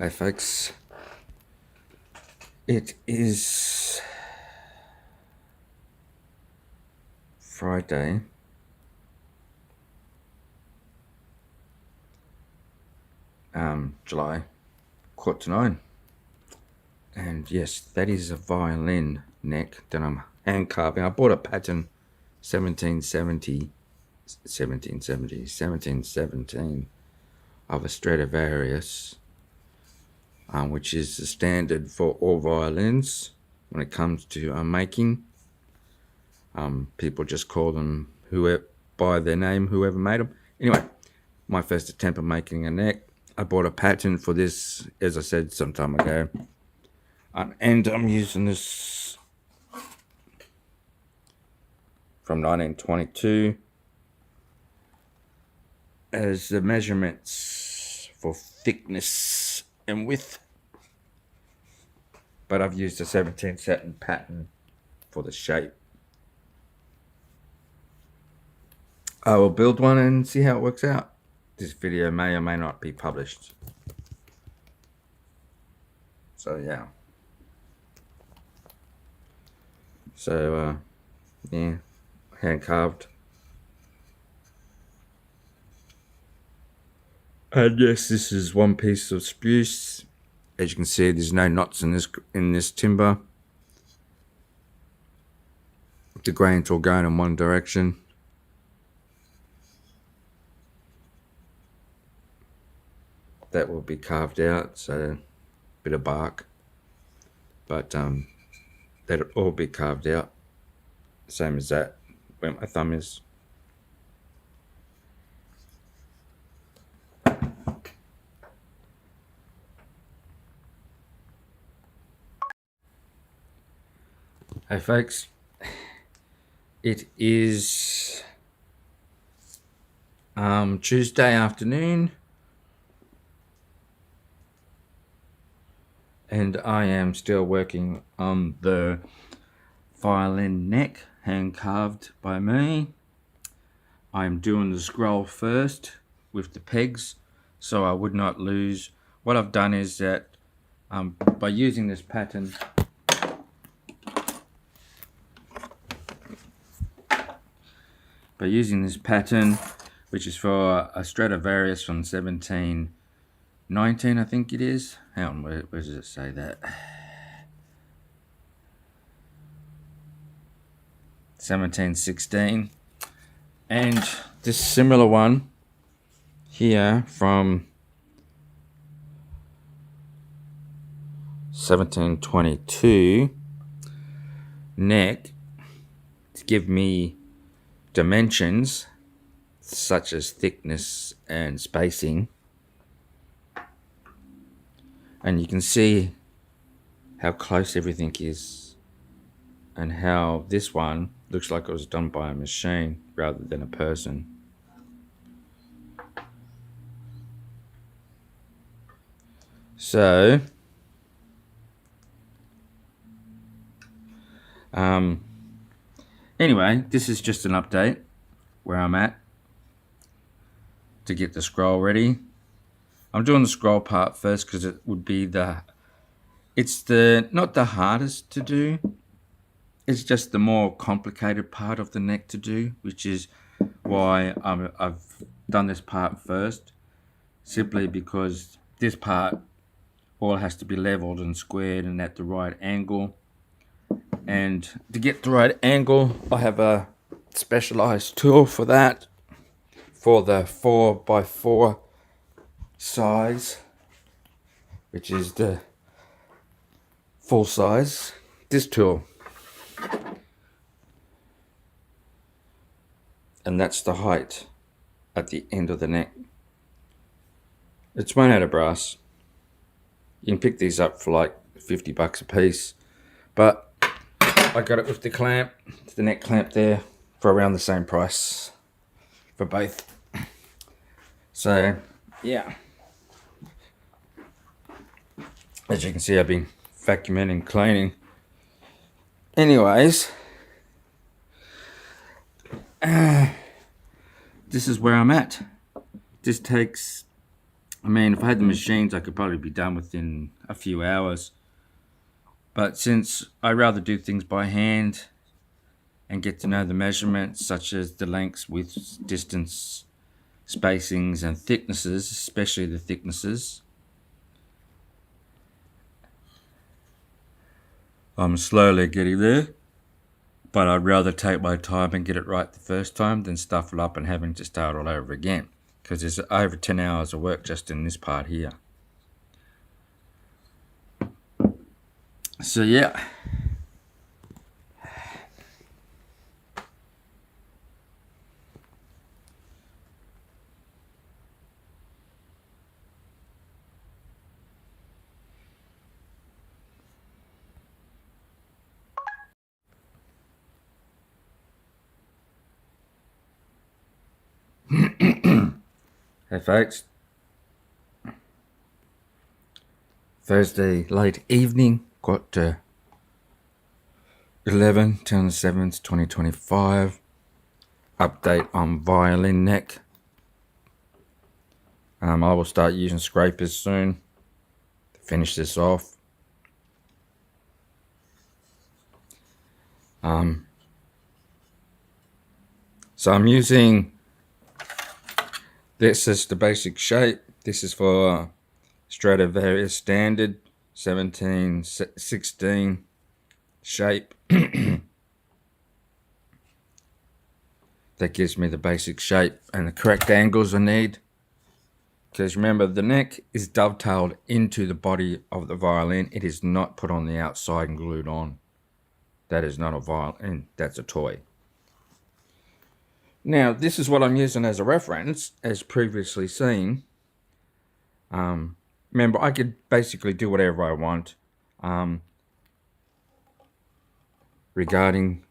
Hey folks, it is Friday, July 9:15, and yes, that is a violin neck that I'm hand carving. I bought a pattern 1717 of a Stradivarius, which is the standard for all violins when it comes to making. People just call them whoever by their name, whoever made them. Anyway, my first attempt at making a neck. I bought a pattern for this, as I said some time ago, and I'm using this from 1922 as the measurements for thickness and width, but I've used a 17 satin pattern for the shape. I will build one and see how it works out. This video may or may not be published. So yeah. Yeah, hand carved. And yes, this is one piece of spruce. As you can see, there's no knots in this timber. The grain's all going in one direction. That will be carved out, so a bit of bark, but that'll all be carved out, same as that where my thumb is. Hey folks, it is Tuesday afternoon, and I am still working on the violin neck, hand carved by me. I'm doing the scroll first with the pegs so I would not lose. What I've done is that by using this pattern, which is for a Stradivarius from 1719, I think it is. Hang on, where does it say that? 1716. And this similar one here from 1722 neck to give me dimensions such as thickness and spacing, and you can see how close everything is and how this one looks like it was done by a machine rather than a person. So anyway, this is just an update where I'm at to get the scroll ready. I'm doing the scroll part first because it would be not the hardest to do. It's just the more complicated part of the neck to do, which is why I've done this part first, simply because this part all has to be leveled and squared and at the right angle. And to get the right angle, I have a specialized tool for that, for the 4x4 size, which is the full size, this tool. And that's the height at the end of the neck. It's made out of brass. You can pick these up for like $50 a piece, but I got it with the clamp, the neck clamp there, for around the same price for both. So yeah, as you can see, I've been vacuuming and cleaning. Anyways, this is where I'm at. This takes I mean, if I had the machines, I could probably be done within a few hours. But since I rather do things by hand and get to know the measurements, such as the lengths, widths, distance, spacings, and thicknesses, especially the thicknesses, I'm slowly getting there. But I'd rather take my time and get it right the first time than stuff it up and having to start all over again. Because there's over 10 hours of work just in this part here. So yeah. Hey folks. Thursday late evening, got 11 10 the 7th 2025. Update on violin neck. I will start using scrapers soon to finish this off. So I'm using, this is the basic shape. This is for Stradivarius standard 1716 shape. That gives me the basic shape and the correct angles I need. Because remember, the neck is dovetailed into the body of the violin. It is not put on the outside and glued on. That is not a violin, that's a toy. Now, this is what I'm using as a reference, as previously seen. Remember, I could basically do whatever I want regarding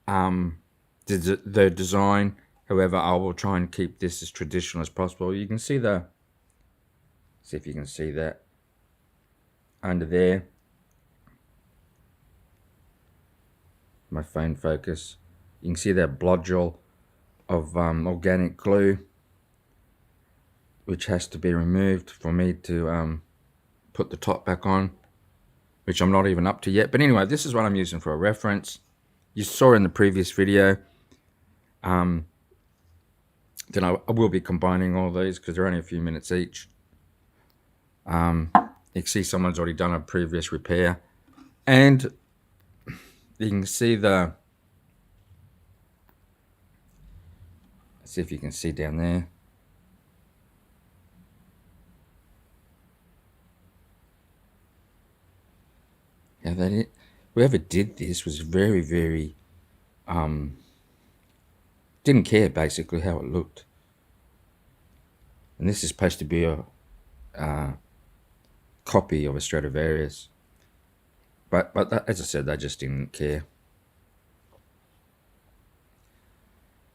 the design. However, I will try and keep this as traditional as possible. You can see see if you can see that under there. My phone focus. You can see that blodgel of organic glue, which has to be removed for me to put the top back on, which I'm not even up to yet. But anyway, this is what I'm using for a reference. You saw in the previous video. Then I will be combining all these because they're only a few minutes each. You can see someone's already done a previous repair, and you can see see if you can see down there. Yeah, whoever did this was very, very didn't care basically how it looked. And this is supposed to be a copy of a Stradivarius, but as I said, they just didn't care.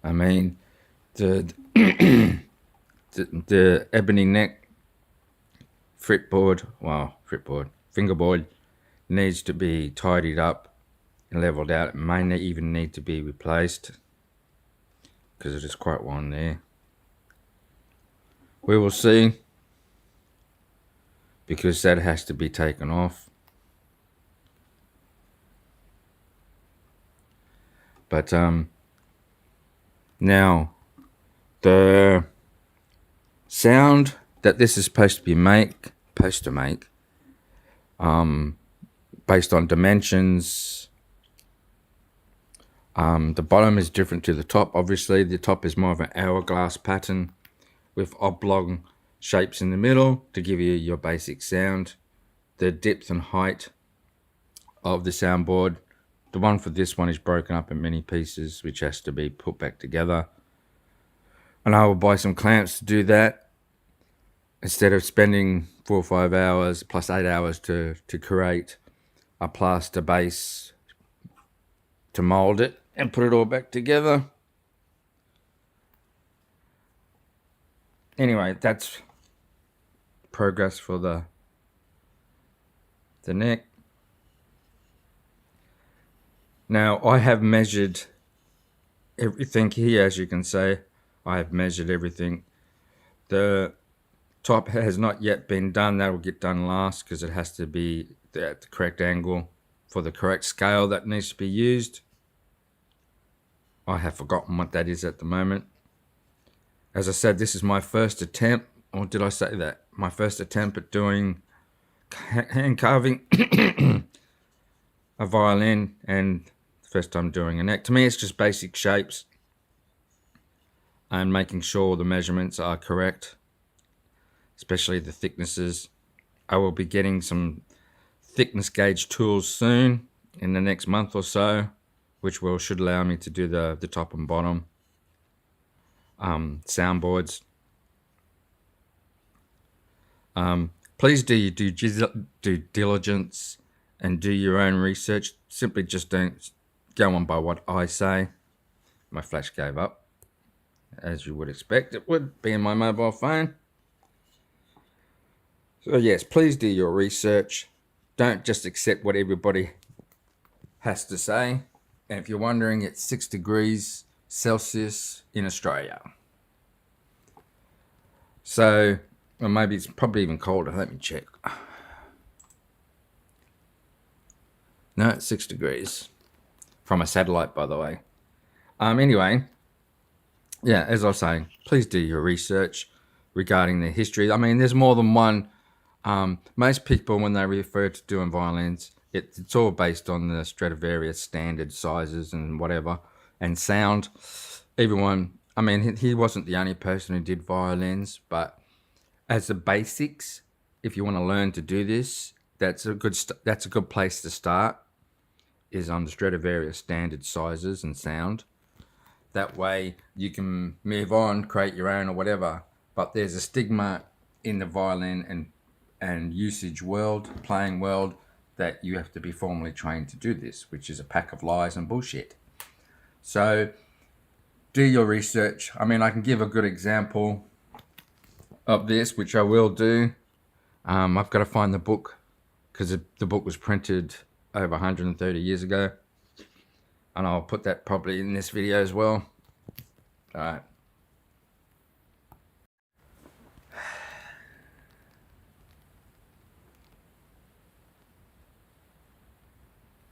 I mean, the ebony neck fingerboard needs to be tidied up and leveled out. It may even need to be replaced because it is quite worn there. We will see, because that has to be taken off. But now the sound that this is supposed to make based on dimensions. The bottom is different to the top. Obviously, the top is more of an hourglass pattern with oblong shapes in the middle to give you your basic sound. The depth and height of the soundboard. The one for this one is broken up in many pieces, which has to be put back together. And I will buy some clamps to do that, instead of spending 4 or 5 hours plus 8 hours to create a plaster base to mold it and put it all back together. Anyway, that's progress for the neck. Now, I have measured everything here, as you can see. I have measured everything. The top has not yet been done. That will get done last because it has to be at the correct angle for the correct scale that needs to be used. I have forgotten what that is at the moment. As I said, this is my first attempt, or did I say that? My first attempt at doing hand carving a violin, and the first time doing a neck. To me, it's just basic shapes and making sure the measurements are correct, especially the thicknesses. I will be getting some thickness gauge tools soon in the next month or so, which should allow me to do the top and bottom soundboards. Please do your due diligence and do your own research. Simply just don't go on by what I say. My flash gave up, as you would expect it would, being my mobile phone. So yes, please do your research. Don't just accept what everybody has to say. And if you're wondering, it's 6 degrees Celsius in Australia. So, or maybe it's probably even colder. Let me check. No, it's 6 degrees. From a satellite, by the way. Anyway, yeah, as I was saying, please do your research regarding the history. I mean, there's more than one. Most people, when they refer to doing violins, it's all based on the Stradivarius standard sizes and whatever, and sound. Everyone, I mean, he wasn't the only person who did violins, but as the basics, if you want to learn to do this, that's a good place to start, is on the Stradivarius standard sizes and sound. That way you can move on, create your own or whatever. But there's a stigma in the violin and usage world, playing world, that you have to be formally trained to do this, which is a pack of lies and bullshit. So do your research. I mean, I can give a good example of this, which I will do. I've got to find the book, because the book was printed over 130 years ago. And I'll put that probably in this video as well. All right.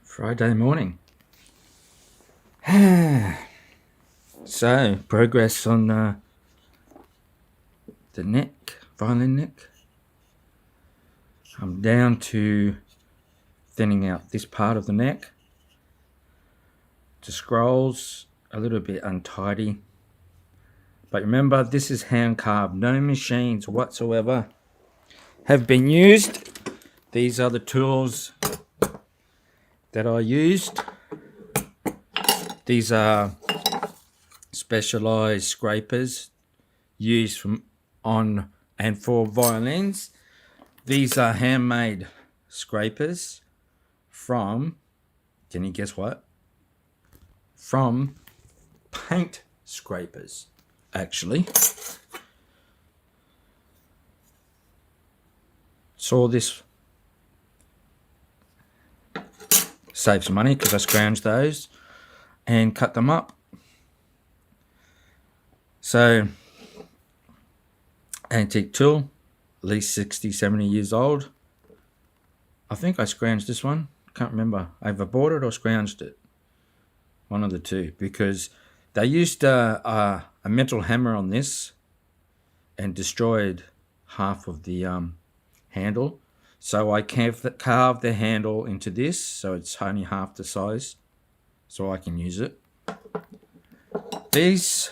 Friday morning. So, progress on the neck, violin neck. I'm down to thinning out this part of the neck. The scrolls a little bit untidy. But remember, this is hand carved. No machines whatsoever have been used. These are the tools that I used. These are specialized scrapers used on and for violins. These are handmade scrapers from, can you guess what? From paint scrapers, actually. Saw this. Save some money because I scrounged those and cut them up. So, antique tool, at least 60, 70 years old. I think I scrounged this one. Can't remember. I either bought it or scrounged it. One of the two, because they used a metal hammer on this and destroyed half of the handle. So I carved the handle into this, so it's only half the size, so I can use it. These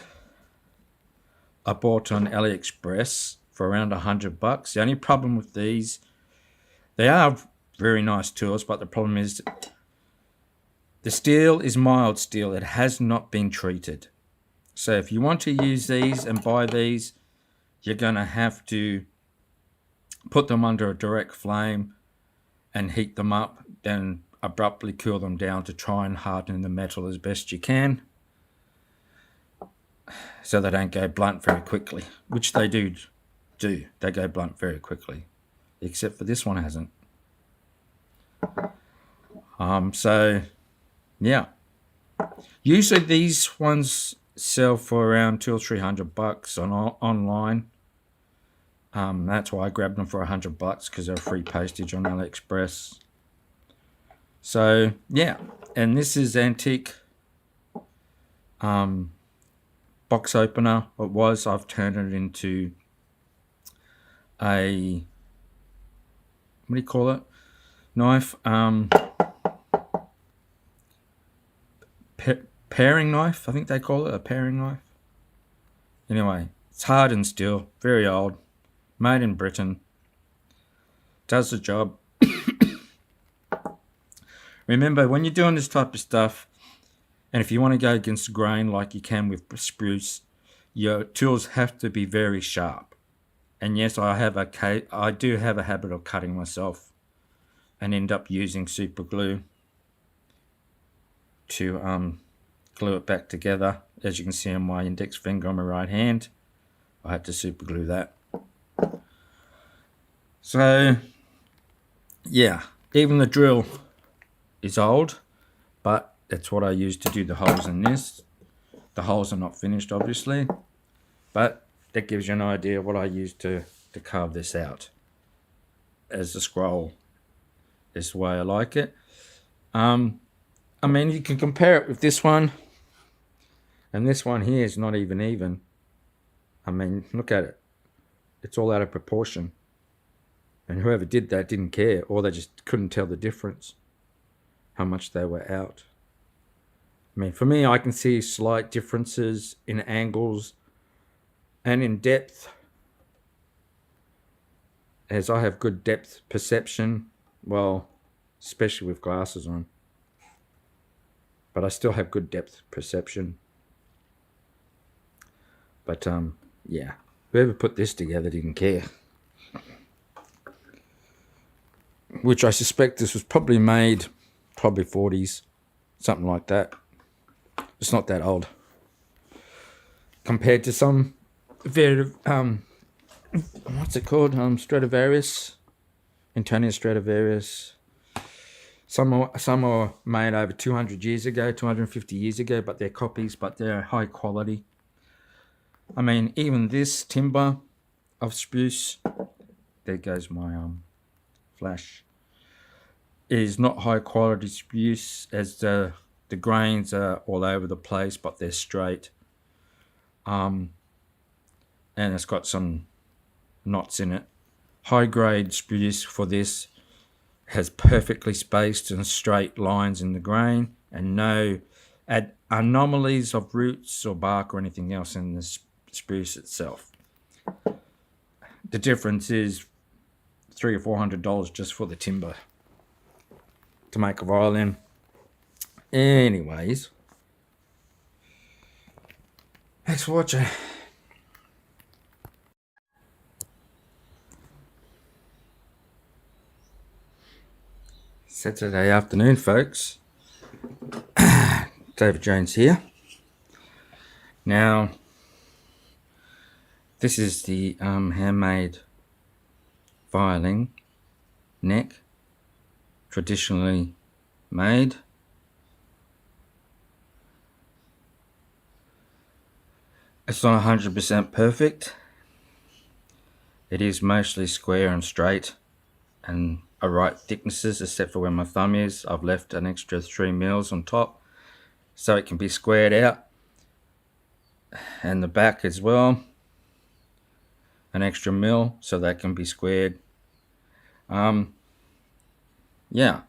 I bought on AliExpress for around $100. The only problem with these, they are very nice tools, but the problem is the steel is mild steel. It has not been treated. So if you want to use these and buy these, you're going to have to put them under a direct flame and heat them up, then abruptly cool them down to try and harden the metal as best you can, so they don't go blunt very quickly, which they do. They go blunt very quickly, except for this one hasn't. So yeah, usually these ones sell for around $200 or $300 online. That's why I grabbed them for $100 because they're free postage on AliExpress. So yeah, and this is antique box opener. It was. I've turned it into a, what do you call it? Knife. Paring knife. I think they call it a paring knife. Anyway, it's hardened steel, very old, made in Britain. Does the job. Remember, when you're doing this type of stuff, and if you want to go against the grain like you can with spruce, your tools have to be very sharp. And yes, I do have a habit of cutting myself and end up using super glue to glue it back together. As you can see on my index finger on my right hand, I had to super glue that. So yeah, even the drill is old, but that's what I use to do the holes in this. The holes are not finished, obviously, but that gives you an idea of what I use to carve this out as a scroll. This is the way I like it. I mean, you can compare it with this one, and this one here is not even. I mean, look at it. It's all out of proportion. And whoever did that didn't care, or they just couldn't tell the difference, how much they were out. I mean, for me, I can see slight differences in angles and in depth, as I have good depth perception, well, especially with glasses on. But I still have good depth perception. But yeah, whoever put this together didn't care. Which I suspect this was probably made, probably 40s, something like that. It's not that old. Compared to some very, what's it called? Stradivarius, Antonio Stradivarius. Some are made over 200 years ago, 250 years ago, but they're copies, but they're high quality. I mean, even this timber of spruce, there goes my flash, is not high quality spruce, as the grains are all over the place, but they're straight. And it's got some knots in it. High grade spruce for this has perfectly spaced and straight lines in the grain, and no anomalies of roots or bark or anything else in the spruce itself. The difference is $300 or $400 just for the timber to make a violin. Anyways, thanks for watching. Saturday afternoon, folks. David Jones here. Now, this is the handmade violin neck, traditionally made. It's not 100% perfect. It is mostly square and straight and are right thicknesses, except for where my thumb is. I've left an extra 3 mils on top so it can be squared out, and the back as well, an extra mil so that can be squared. Yeah,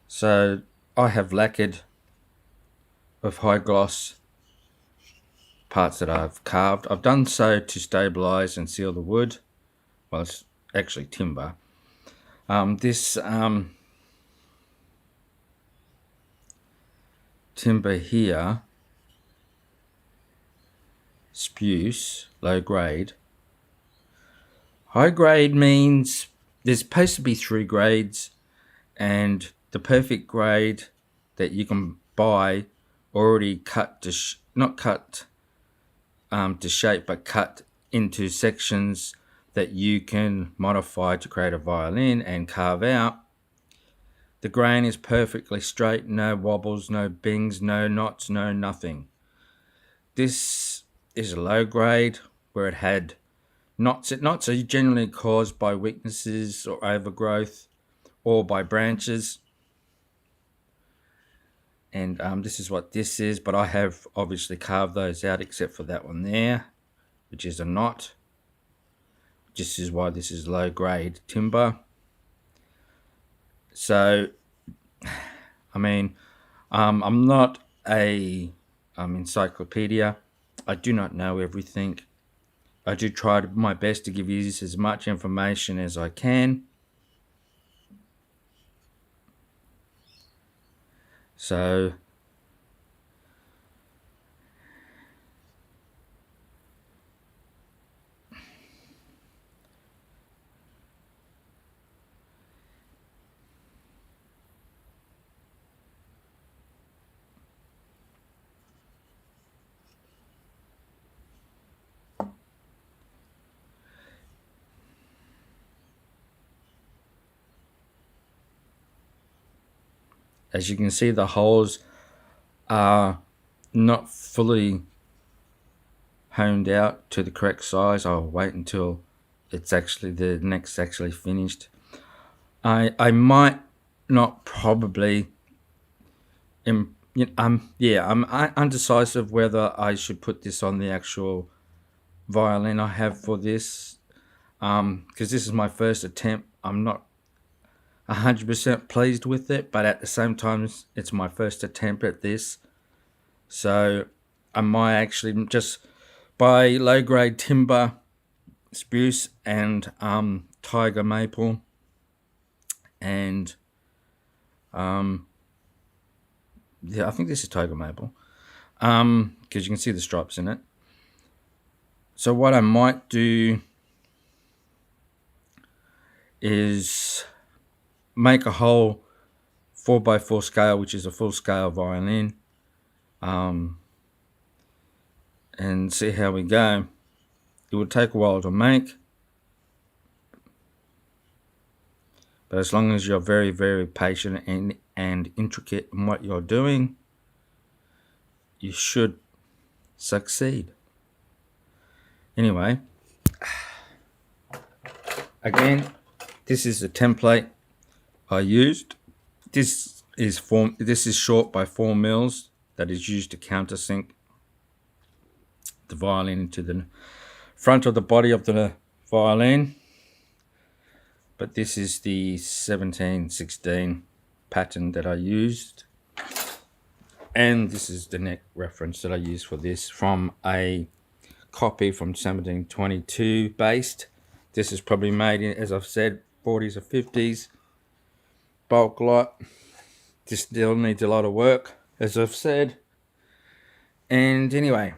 so I have lacquered with high gloss parts that I've carved. I've done so to stabilize and seal the wood. Well, it's actually timber. This timber here, spruce, low grade. High grade means there's supposed to be 3 grades, and the perfect grade that you can buy already cut to not cut to shape, but cut into sections that you can modify to create a violin and carve out. The grain is perfectly straight, no wobbles, no bings, no knots, no nothing. This is a low grade where it had Knots are generally caused by weaknesses or overgrowth or by branches. And this is what this is, but I have obviously carved those out except for that one there, which is a knot. This is why this is low grade timber. So, I mean, I'm not a encyclopedia. I do not know everything. I do try my best to give you as much information as I can. So, as you can see, the holes are not fully honed out to the correct size. I'll wait until the neck's actually finished. I might not probably. I'm undecisive whether I should put this on the actual violin I have for this, because this is my first attempt. I'm not 100% pleased with it, but at the same time, it's my first attempt at this. So I might actually just buy low-grade timber, spruce, and tiger maple, and I think this is tiger maple, because you can see the stripes in it. So what I might do is make a whole 4x4 scale, which is a full scale violin, and see how we go. It would take a while to make, but as long as you're very, very patient and intricate in what you're doing, you should succeed. Anyway, again, this is the template I used. This is short by 4 mils that is used to countersink the violin into the front of the body of the violin. But this is the 1716 pattern that I used, and this is the neck reference that I used for this, from a copy from 1722 based. This is probably made in, as I've said, 40s or 50s, bulk lot. This still needs a lot of work, as I've said. And anyway,